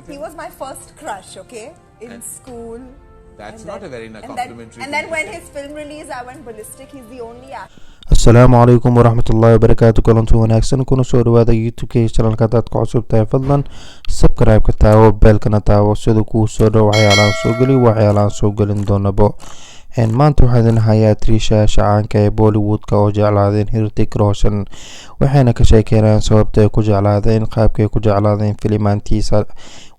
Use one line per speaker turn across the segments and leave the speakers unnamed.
with him?
He was my first crush, okay, in school.
That's not a very complimentary.
And then when his film release, I went ballistic. He's the only actor.
asalaamu calaykum waraxmatullaahi wabarakaatu kulanti wanaagsan kuna soo dhawaada youtube-ka channelka dadka cusub tahay fadlan subscribe-ka taawo beelkana taawo sida kuu soo dhow waxyaalahan soo geli waxyaalahan soo gelin doonabo maanta waxaan idin hayaa Trisha shacaanka ee Bollywood-ka oo jeclaadeen Hrithik Roshan waxayna ka sheekeynayaan sababta ay ku jeclaadeen qaabka ay ku jeclaadeen filimaantiisa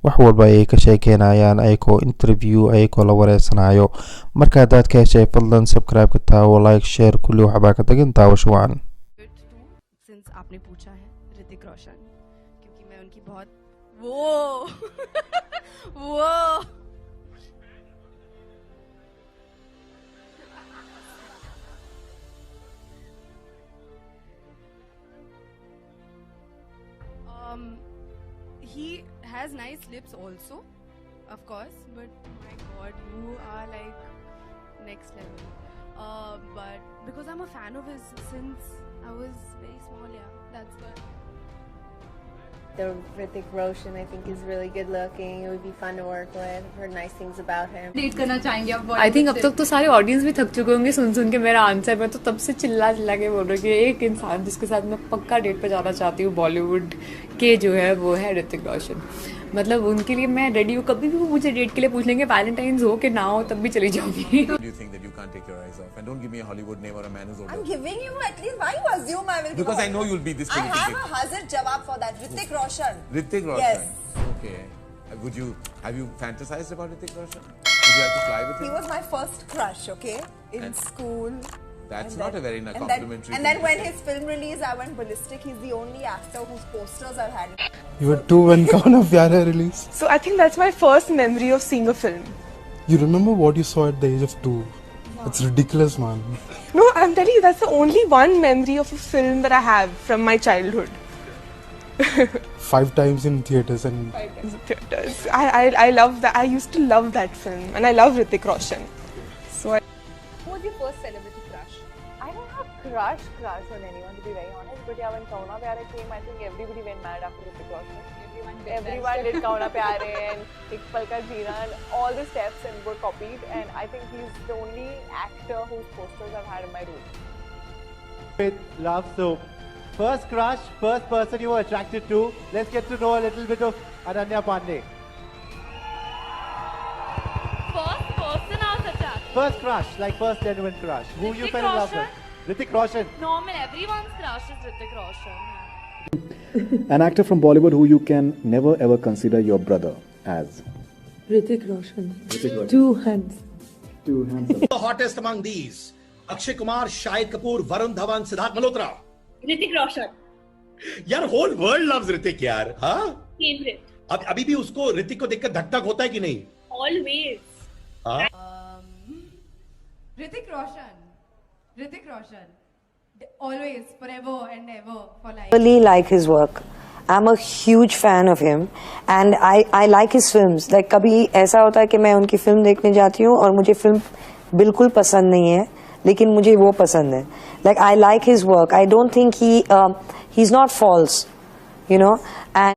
wax walba ay ka sheekeynayaan ayagoo interview ayagoo la wareysanayo marka hadaad ka heshay fadlan subscribe-ka taawo like share kulli waxbaa ka tagin taawasho wacan
since आपने पूछा है ऋतिक रोशन क्योंकि मैं उनकी बहुत वो he has nice lips also, of course, but my god, you are like next level. But because I'm a fan of his since I was very small, yeah, that's why.
The Hrithik Roshan, I think, is really good looking. It would be fun to work with. I've heard nice things about him.
Date करना चाहेंगे आप?
I think अब तक तो सारे audience भी थक चुके होंगे सुन के मेरा आंसर। मैं तो तब से चिल्ला के बोल रही हूँ कि एक इंसान जिसके साथ मैं पक्का डेट पे जाना चाहती हूँ बॉलीवुड के जो है वो है ऋतिक रोशन। मतलब उनके लिए मैं रेडी हूँ, कभी भी वो मुझे डेट के लिए पूछ लेंगे वैलेंटाइंस हो कि ना हो तब भी चली जाऊंगी।
Do you think that you can't take your eyes off? And don't give me a Hollywood name or a man who's older.
I'm giving you at least. Why you assume I will?
Because I know you'll be this
I
politically.
have a hazard jawab for that. Hrithik Roshan.
Hrithik Roshan.
Yes.
Okay. Have you fantasized about Hrithik Roshan? Would you like to fly with him?
He was my first crush, okay, in school.
That's not a very complimentary.
And then when his film release, I went ballistic. He's the only actor whose posters I've had.
You were 2 when Kauna Pyara released.
So I think that's my first memory of seeing a film.
You remember what you saw at the age of 2? It's ridiculous, man.
No, I'm telling you, that's the only one memory of a film that I have from my childhood.
5 times in theatres and...
Theaters. I love that. I used to love that film, and I love Hrithik Roshan. So
Who was your first celebrity crush? I don't have crush on anyone, to be very honest. But yeah, when Kauna Pyare came, I think everybody went mad after Hrithik Roshan. Everyone did Kauna Pyare and Ek Pal Ka Jeena, and all the steps and were copied. And I think he's the only actor whose posters I've had in my room.
With love, so first crush, first person you were attracted to. Let's get to know a little bit of Ananya Pandey.
First person I was attracted.
First crush, like first genuine crush. Who you
Hrithik
fell in love
Roshan?
with? Hrithik Roshan.
No, I mean everyone's crush is Hrithik Roshan.
An actor from Bollywood who you can never ever consider your brother as?
Hrithik Roshan.
Hrithik Roshan.
2 hands.
2 hands.
The hottest among these: Akshay Kumar, Shahid Kapoor, Varun Dhawan, Siddharth Malhotra.
Hrithik Roshan.
यार whole world loves Hrithik यार, हाँ?
Favorite.
अब अभी भी उसको ऋतिक को देखकर धक धक होता है कि नहीं?
Always.
हाँ?
Hrithik Roshan always, forever and ever for life.
I really like his work. I'm a huge fan of him, and I like his films. Like कभी ऐसा होता है कि मैं उनकी फिल्म देखने जाती हूँ और मुझे फिल्म बिल्कुल पसंद नहीं है, लेकिन मुझे वो पसंद है. Like I like his work. I don't think he's not false, you know. And